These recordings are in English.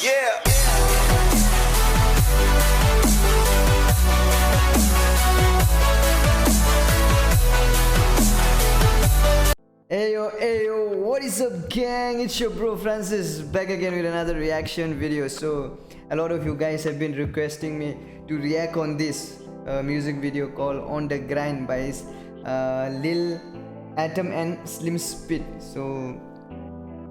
Yeah. Ayo, what is up gang? It's your bro Francis back again with another reaction video. So a lot of you guys have been requesting me to react on this music video called On The Grind by Lil Atom and Slimspit. So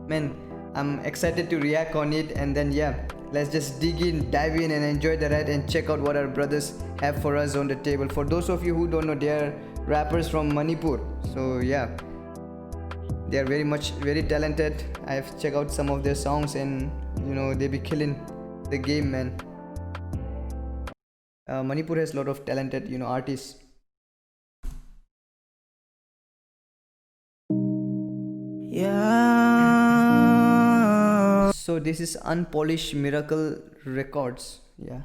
man, I'm excited to react on it, and then yeah, let's just dive in and enjoy the ride and check out what our brothers have for us on the table. For those of you who don't know, they are rappers from Manipur. So yeah, they are very talented. I've checked out some of their songs, and you know, they be killing the game, man. Manipur has a lot of talented, you know, artists. Yeah. So this is Unpolished Miracle Records. Yeah,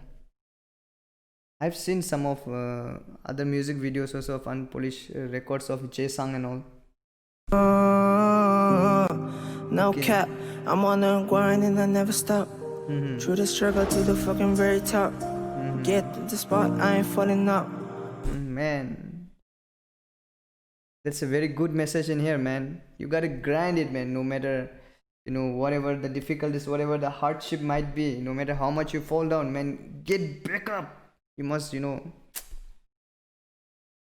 I've seen some of other music videos also of Unpolished Records of Jay Sang and all. No Okay. cap, I'm on the grind and I never stop. Through the struggle to the fucking very top. Get to the spot, I ain't falling up. Man, that's a very good message in here, man. You gotta grind it, man. No matter, you know, whatever the difficulties, whatever the hardship might be, no matter how much you fall down, man, get back up. You must, you know,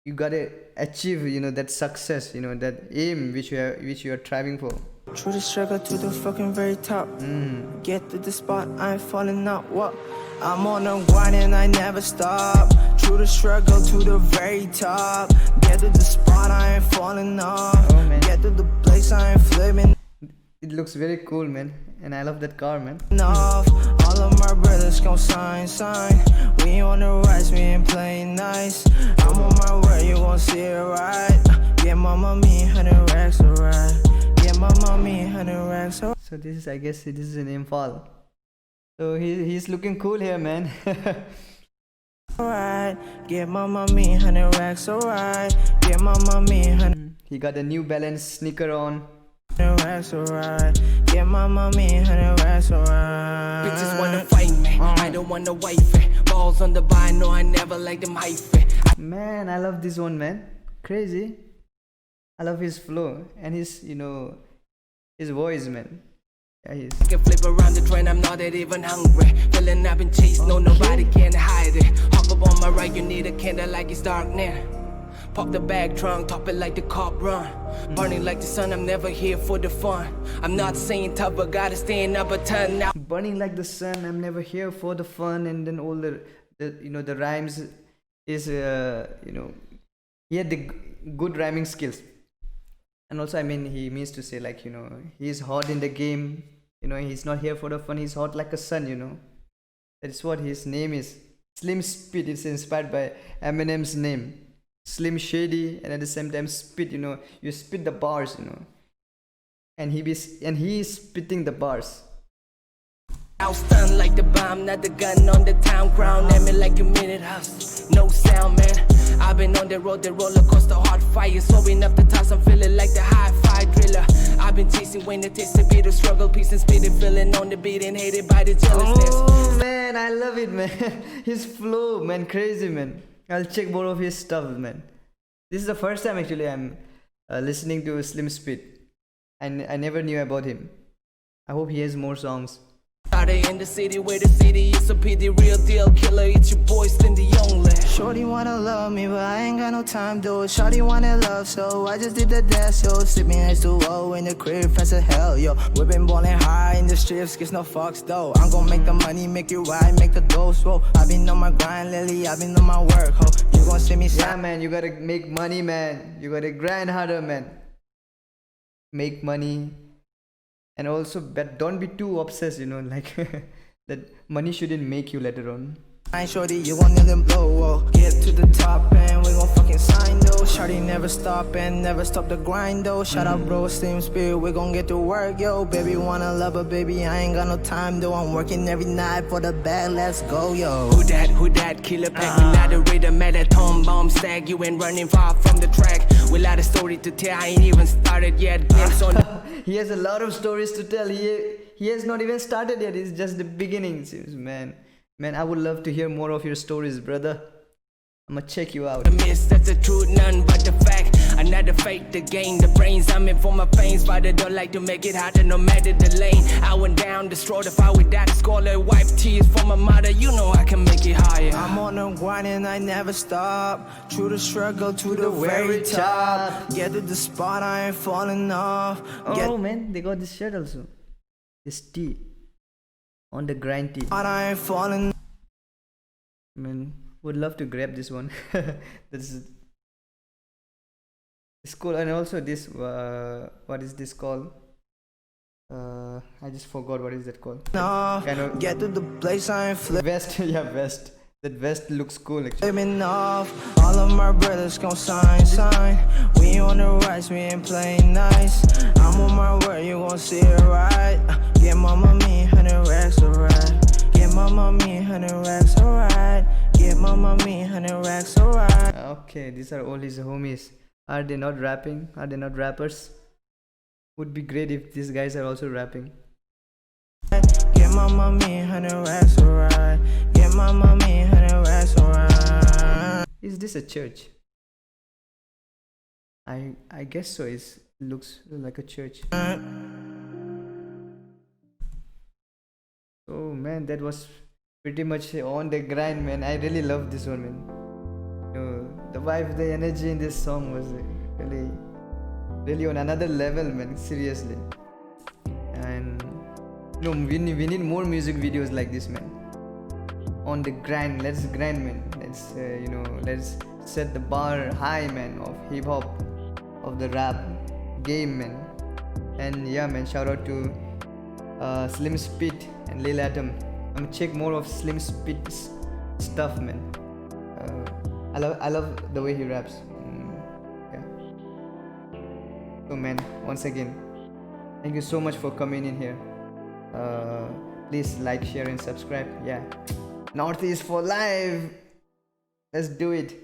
you gotta achieve, you know, that success, you know, that aim which you are striving for. Through the struggle to the fucking very top. Get to the spot, I ain't falling up. What? I'm on the grind and I never stop. Through the struggle to the very top. Get to the spot, I ain't falling off. Oh, man. Get to the place, I ain't flipping It looks very cool, man, and I love that car, man. off. All of my brothers gon' sign. We on the rise, we ain't playing nice. I'm on my way, you gon' see it right. Get my mommy 100 racks, alright. Get my mommy 100 racks, alright. So this is, I guess, this is an Imphal. So he's looking cool here, man. Get my mommy 100 racks, alright. Get my mommy 100 He got a New Balance sneaker on. racks, alright. Get my mommy 100 racks, alright. Bitches wanna fight me. I don't wanna wife it. Balls on the bar, no, I never like them hyphy. Man, I love this one, man. Crazy. I love his flow and his, you know, his voice, man. Yeah, he's I can flip around the train, I'm not that even hungry. Feeling I've been chased, no, nobody can hide it. Hop up on my right, you need a candle like it's dark now. Pop the bag trunk, top it like the cop run. Burning like the sun, I'm never here for the fun. I'm not saying tough, but gotta stand up a ton now. burning like the sun. I'm never here for the fun, and then all the you know, the rhymes is you know, he had the good rhyming skills. And also, I mean, he means to say, like, you know, he's hot in the game. You know, he's not here for the fun. He's hot like a sun, you know. That's what his name is. Slimspit. It's inspired by Eminem's name. Slim Shady, and at the same time spit, you know. You spit the bars, you know. And he is spitting the bars. I'll stun like the bomb, not the gun on the town ground. At me like a minute house, no sound, man. I've been on the road, the roller coaster, hot fire. Soaring up the toss, I'm feeling like the hi-fi driller. I've been chasing when the taste of bitter struggle, peace and spirit, feeling on the beat and hated by the jealousness. Oh man, I love it, man. His flow, man, crazy, man. I'll check more of his stuff, man. This is the first time actually I'm listening to Slimspit. And I never knew about him. I hope he has more songs. Started in the city where the city is a pity, real deal killer. It's your boy Slim the only. Shorty wanna love me, but I ain't got no time though. Shorty wanna love, so I just did the dance, yo. Sleeping next to O in the crib, fast as hell, yo. We been ballin' high in the strips, gives no fucks though. I'm gon' make the money, make it right, make the dough swole. I been on my grind, Lily, I been on my work, ho. You gon' see me Yeah, man, you gotta make money, man. You gotta grind harder, man. Make money. And also, but don't be too obsessed, you know, like that money shouldn't make you later on. I ain't shorty, you gon' need them blow, whoa. Get to the top and we gon' fucking sign though. Shorty never stop and never stop the grind though. Shout out bro, Slimspit, we gon' get to work, yo. Baby wanna love her, baby, I ain't got no time though. I'm working every night for the bag, let's go, yo. Who that, killer pack, we not a rhythm at a tom bomb stack. You ain't running far from the track. We lot of story to tell, I ain't even started yet. Glimpse on He has a lot of stories to tell. he has not even started yet. It's just the beginning. Man, I would love to hear more of your stories, brother. I'ma check you out. The miss, that's the truth, none but the fact. Another fake, the game, the brains. I'm in for my veins, but I don't like to make it harder, no matter the lane. I went down, destroyed the fire without a scholar. Wipe tears for my mother, you know I can make it higher. I'm on the grind and I never stop. Through the struggle to the very top. Get to the spot, I ain't falling off. Oh man, they got this shirt also. This tee. On the grind tee. I ain't falling. Man, would love to grab this one. It's cool. And also this, what is this called? I just forgot what is that called. Kind of Get to the place, I ain't vest. Yeah, vest. That vest looks cool actually. flipping off. All of my brothers gon' sign. We on the rise, we ain't playing nice. I'm on my word, you gon' see it right. Get mama me 100 racks, alright. Get mama me 100 racks, alright. Get mama me 100 racks, alright. Okay, these are all his homies. Are they not rapping? Are they not rappers? Would be great if these guys are also rapping. Get mama me 100 racks, alright. Get mama me 100 racks, alright. Is this a church? I guess so. It looks like a church. Oh man, that was pretty much on the grind, man. I really love this one, man. The vibe, the energy in this song was really on another level, man. Seriously. And we need more music videos like this, man. On the grind, let's grind, man. Let's let's set the bar high, man, of hip hop, of the rap game, man. And yeah, man, shout out to Slimspit and Lil Atom. I'm gonna check more of Slimspit's stuff, man. I love the way he raps. Yeah. So man, once again, thank you so much for coming in here. Please like, share and subscribe. Yeah. Northeast for life. Let's do it.